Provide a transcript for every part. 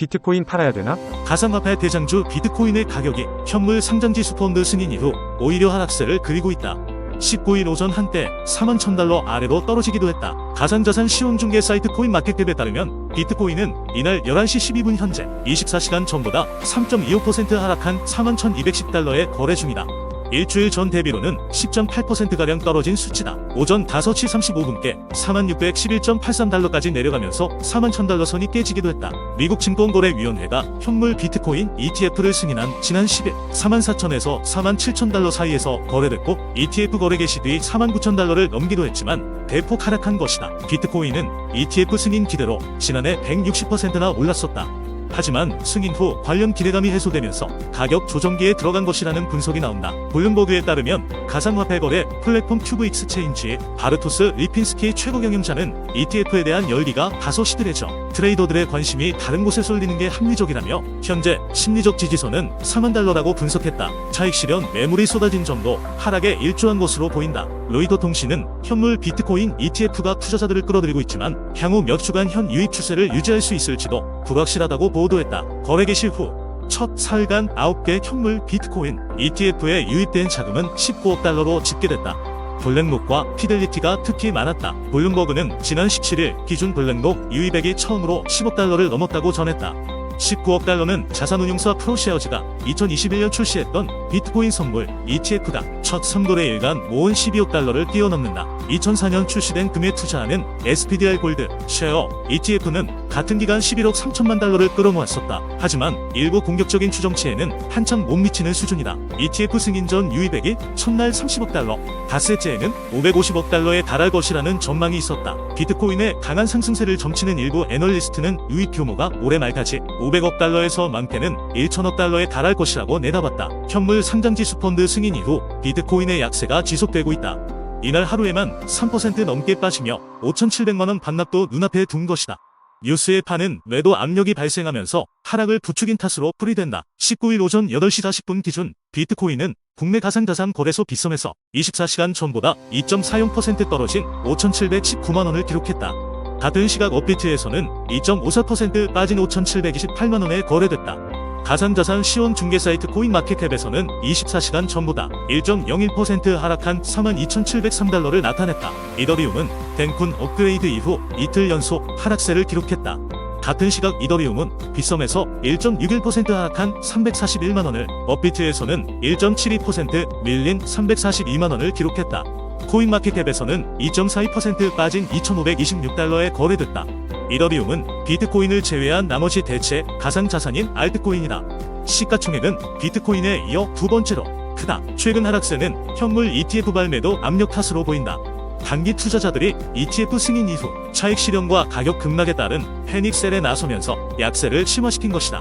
비트코인 팔아야 되나? 가상화폐 대장주 비트코인의 가격이 현물 상장지수 펀드 승인 이후 오히려 하락세를 그리고 있다. 19일 오전 한때 41,000달러 아래로 떨어지기도 했다. 가상자산 시황중개 사이트 코인마켓캡에 따르면 비트코인은 이날 11시 12분 현재 24시간 전보다 3.25% 하락한 41,210달러에 거래 중이다. 일주일 전 대비로는 10.8%가량 떨어진 수치다. 오전 5시 35분께 4611.83달러까지 내려가면서 41,000달러 선이 깨지기도 했다. 미국 증권거래위원회가 현물 비트코인 ETF를 승인한 지난 10일 44,000에서 47,000달러 사이에서 거래됐고 ETF 거래 개시 뒤 49,000달러를 넘기도 했지만 대폭 하락한 것이다. 비트코인은 ETF 승인 기대로 지난해 160%나 올랐었다. 하지만 승인 후 관련 기대감이 해소되면서 가격 조정기에 들어간 것이라는 분석이 나온다. 블룸버그에 따르면 가상화폐 거래 플랫폼 큐브 익스체인지 바르토스 리핀스키 최고 경영자는 ETF에 대한 열기가 다소 시들해져 트레이더들의 관심이 다른 곳에 쏠리는 게 합리적이라며 현재 심리적 지지선은 40,000달러라고 분석했다. 차익 실현 매물이 쏟아진 점도 하락에 일조한 것으로 보인다. 로이터 통신은 현물 비트코인 ETF가 투자자들을 끌어들이고 있지만 향후 몇 주간 현 유입 추세를 유지할 수 있을지도 불확실하다고 보도했다. 거래 개시 후 첫 사흘간 9개 현물 비트코인 ETF에 유입된 자금은 19억 달러로 집계됐다. 블랙록과 피델리티가 특히 많았다. 블룸버그는 지난 17일 기준 블랙록 유입액이 처음으로 10억 달러를 넘었다고 전했다. 19억 달러는 자산운용사 프로쉐어즈가 2021년 출시했던 비트코인 선물 ETF가 첫 3거래 일간 모은 12억 달러를 뛰어넘는다. 2004년 출시된 금에 투자하는 SPDR 골드 쉐어 ETF는 같은 기간 11억 3천만 달러를 끌어모았었다. 하지만 일부 공격적인 추정치에는 한참 못 미치는 수준이다. ETF 승인 전 유입액이 첫날 30억 달러, 닷새째에는 550억 달러에 달할 것이라는 전망이 있었다. 비트코인의 강한 상승세를 점치는 일부 애널리스트는 유입 규모가 올해 말까지 500억 달러에서 많게는 1천억 달러에 달할 것이라고 내다봤다. 현물 상장지수 펀드 승인 이후 비트코인의 약세가 지속되고 있다. 이날 하루에만 3% 넘게 빠지며 5,700만원 반납도 눈앞에 둔 것이다. 뉴스의 판은 매도 압력이 발생하면서 하락을 부추긴 탓으로 풀이된다. 19일 오전 8시 40분 기준 비트코인은 국내 가상자산 거래소 빗썸에서 24시간 전보다 2.40% 떨어진 5,719만원을 기록했다. 같은 시각 업비트에서는 2.54% 빠진 5,728만원에 거래됐다. 가상자산 시황 중개 사이트 코인마켓캡에서는 24시간 전보다 1.01% 하락한 42,703달러를 나타냈다. 이더리움은 덴쿤 업그레이드 이후 이틀 연속 하락세를 기록했다. 같은 시각 이더리움은 빗썸에서 1.61% 하락한 341만원을, 업비트에서는 1.72% 밀린 342만원을 기록했다. 코인마켓캡에서는 2.42% 빠진 2,526달러에 거래됐다. 이더리움은 비트코인을 제외한 나머지 대체 가상자산인 알트코인이다. 시가총액은 비트코인에 이어 두 번째로 크다. 최근 하락세는 현물 ETF 발매도 압력 탓으로 보인다. 단기 투자자들이 ETF 승인 이후 차익 실현과 가격 급락에 따른 패닉셀에 나서면서 약세를 심화시킨 것이다.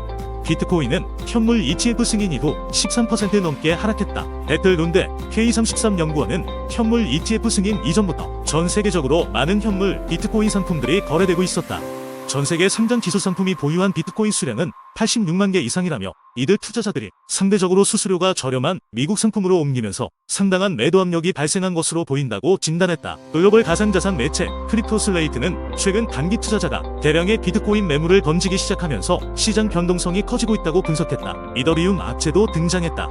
비트코인은 현물 ETF 승인 이후 13% 넘게 하락했다. 배틀룬데 K33연구원은 현물 ETF 승인 이전부터 전 세계적으로 많은 현물 비트코인 상품들이 거래되고 있었다. 전 세계 상장 기술 상품이 보유한 비트코인 수량은 86만 개 이상이라며 이들 투자자들이 상대적으로 수수료가 저렴한 미국 상품으로 옮기면서 상당한 매도 압력이 발생한 것으로 보인다고 진단했다. 글로벌 가상자산 매체 크립토슬레이트는 최근 단기 투자자가 대량의 비트코인 매물을 던지기 시작하면서 시장 변동성이 커지고 있다고 분석했다. 이더리움 악재도 등장했다.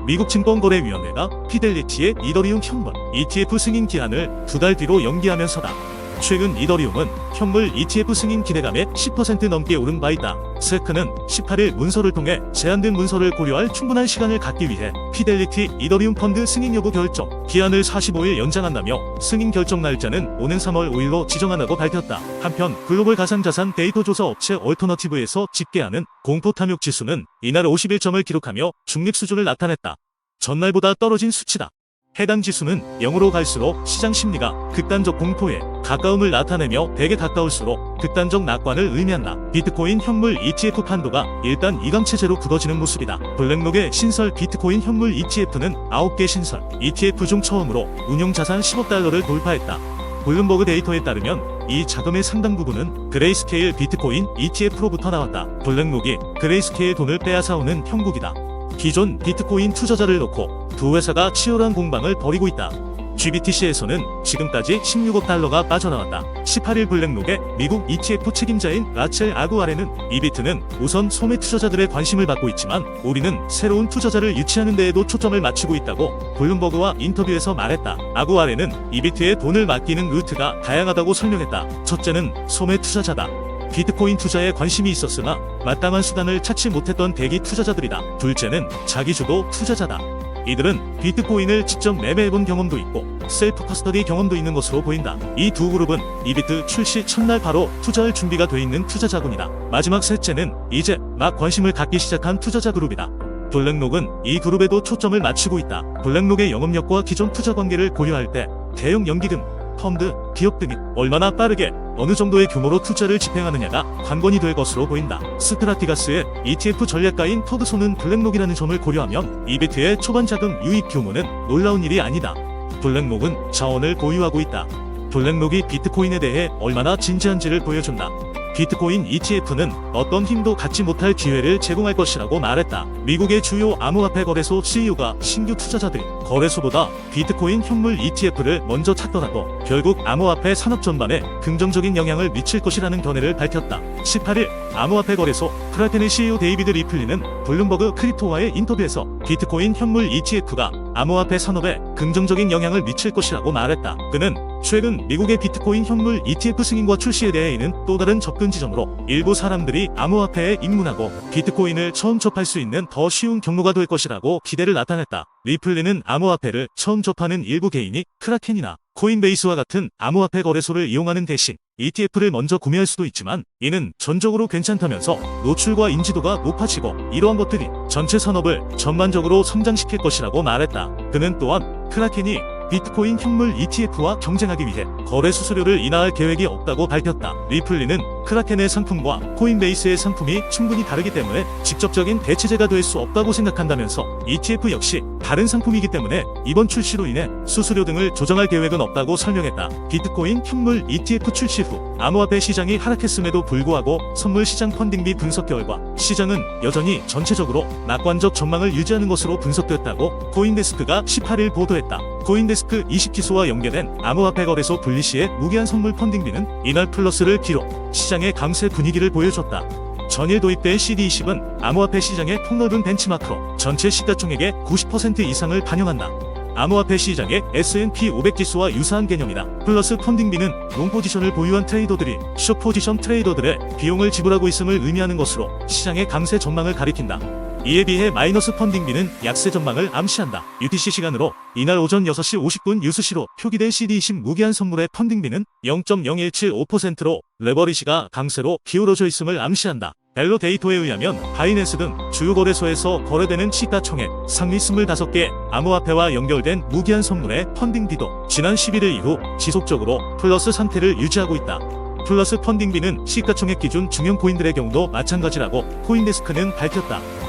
미국 증권거래위원회가 피델리티의 이더리움 현물 ETF 승인 기한을 2달 뒤로 연기하면서다. 최근 이더리움은 현물 ETF 승인 기대감에 10% 넘게 오른 바 있다. 세크는 18일 문서를 통해 제한된 문서를 고려할 충분한 시간을 갖기 위해 피델리티 이더리움 펀드 승인 여부 결정 기한을 45일 연장한다며 승인 결정 날짜는 오는 3월 5일로 지정한다고 밝혔다. 한편 글로벌 가상자산 데이터 조사 업체 얼터너티브에서 집계하는 공포 탐욕 지수는 이날 51점을 기록하며 중립 수준을 나타냈다. 전날보다 떨어진 수치다. 해당 지수는 0으로 갈수록 시장 심리가 극단적 공포에 가까움을 나타내며 100에 가까울수록 극단적 낙관을 의미한다. 비트코인 현물 ETF 판도가 일단 이강체제로 굳어지는 모습이다. 블랙록의 신설 비트코인 현물 ETF는 9개 신설 ETF 중 처음으로 운용자산 10억 달러를 돌파했다. 블룸버그 데이터에 따르면 이 자금의 상당 부분은 그레이스케일 비트코인 ETF로부터 나왔다. 블랙록이 그레이스케일 돈을 빼앗아오는 형국이다. 기존 비트코인 투자자를 놓고 두 회사가 치열한 공방을 벌이고 있다. GBTC에서는 지금까지 16억 달러가 빠져나왔다. 18일 블랙록의 미국 ETF 책임자인 라첼 아구아레는 이비트는 우선 소매 투자자들의 관심을 받고 있지만 우리는 새로운 투자자를 유치하는 데에도 초점을 맞추고 있다고 블룸버그와 인터뷰에서 말했다. 아구아레는 이비트에 돈을 맡기는 루트가 다양하다고 설명했다. 첫째는 소매 투자자다. 비트코인 투자에 관심이 있었으나 마땅한 수단을 찾지 못했던 대기 투자자들이다. 둘째는 자기주도 투자자다. 이들은 비트코인을 직접 매매해본 경험도 있고 셀프 커스터디 경험도 있는 것으로 보인다. 이 두 그룹은 이비트 출시 첫날 바로 투자할 준비가 돼 있는 투자자군이다. 마지막 셋째는 이제 막 관심을 갖기 시작한 투자자 그룹이다. 블랙록은 이 그룹에도 초점을 맞추고 있다. 블랙록의 영업력과 기존 투자 관계를 고려할 때 대형 연기금, 펀드, 기업 등이 얼마나 빠르게 어느 정도의 규모로 투자를 집행하느냐가 관건이 될 것으로 보인다. 스트라티가스의 ETF 전략가인 토드소는 블랙록이라는 점을 고려하면 이비트의 초반 자금 유입 규모는 놀라운 일이 아니다. 블랙록은 자원을 보유하고 있다. 블랙록이 비트코인에 대해 얼마나 진지한지를 보여준다. 비트코인 ETF는 어떤 힘도 갖지 못할 기회를 제공할 것이라고 말했다. 미국의 주요 암호화폐 거래소 CEO가 신규 투자자들이 거래소보다 비트코인 현물 ETF를 먼저 찾더라도 결국 암호화폐 산업 전반에 긍정적인 영향을 미칠 것이라는 견해를 밝혔다. 18일 암호화폐 거래소 크라켄의 CEO 데이비드 리플리는 블룸버그 크립토와의 인터뷰에서 비트코인 현물 ETF가 암호화폐 산업에 긍정적인 영향을 미칠 것이라고 말했다. 그는 최근 미국의 비트코인 현물 ETF 승인과 출시에 대해는 또 다른 접근 지점으로 일부 사람들이 암호화폐에 입문하고 비트코인을 처음 접할 수 있는 더 쉬운 경로가 될 것이라고 기대를 나타냈다. 리플리는 암호화폐를 처음 접하는 일부 개인이 크라켄이나 코인베이스와 같은 암호화폐 거래소를 이용하는 대신 ETF를 먼저 구매할 수도 있지만 이는 전적으로 괜찮다면서 노출과 인지도가 높아지고 이러한 것들이 전체 산업을 전반적으로 성장시킬 것이라고 말했다. 그는 또한 크라켄이 비트코인 현물 ETF와 경쟁하기 위해 거래 수수료를 인하할 계획이 없다고 밝혔다. 리플리는 크라켄의 상품과 코인베이스의 상품이 충분히 다르기 때문에 직접적인 대체제가 될 수 없다고 생각한다면서 ETF 역시 다른 상품이기 때문에 이번 출시로 인해 수수료 등을 조정할 계획은 없다고 설명했다. 비트코인 현물 ETF 출시 후 암호화폐 시장이 하락했음에도 불구하고 선물 시장 펀딩비 분석 결과 시장은 여전히 전체적으로 낙관적 전망을 유지하는 것으로 분석됐다고 코인데스크가 18일 보도했다. 코인데스크 20기소와 연계된 암호화폐 거래소 분리시의 무기한 선물 펀딩비는 이날 플러스를 기록, 시장의 강세 분위기를 보여줬다. 전일 도입된 CD20은 암호화폐 시장의 폭넓은 벤치마크로 전체 시가총액의 90% 이상을 반영한다. 암호화폐 시장의 S&P 500지수와 유사한 개념이다. 플러스 펀딩비는 롱 포지션을 보유한 트레이더들이 숏 포지션 트레이더들의 비용을 지불하고 있음을 의미하는 것으로 시장의 강세 전망을 가리킨다. 이에 비해 마이너스 펀딩비는 약세 전망을 암시한다. UTC 시간으로 이날 오전 6시 50분 유스시로 표기된 CD20 무기한 선물의 펀딩비는 0.0175%로 레버리지가 강세로 기울어져 있음을 암시한다. 벨로 데이터에 의하면 바이낸스 등 주요 거래소에서 거래되는 시가총액 상위 25개 암호화폐와 연결된 무기한 선물의 펀딩비도 지난 11일 이후 지속적으로 플러스 상태를 유지하고 있다. 플러스 펀딩비는 시가총액 기준 중형 코인들의 경우도 마찬가지라고 코인데스크는 밝혔다.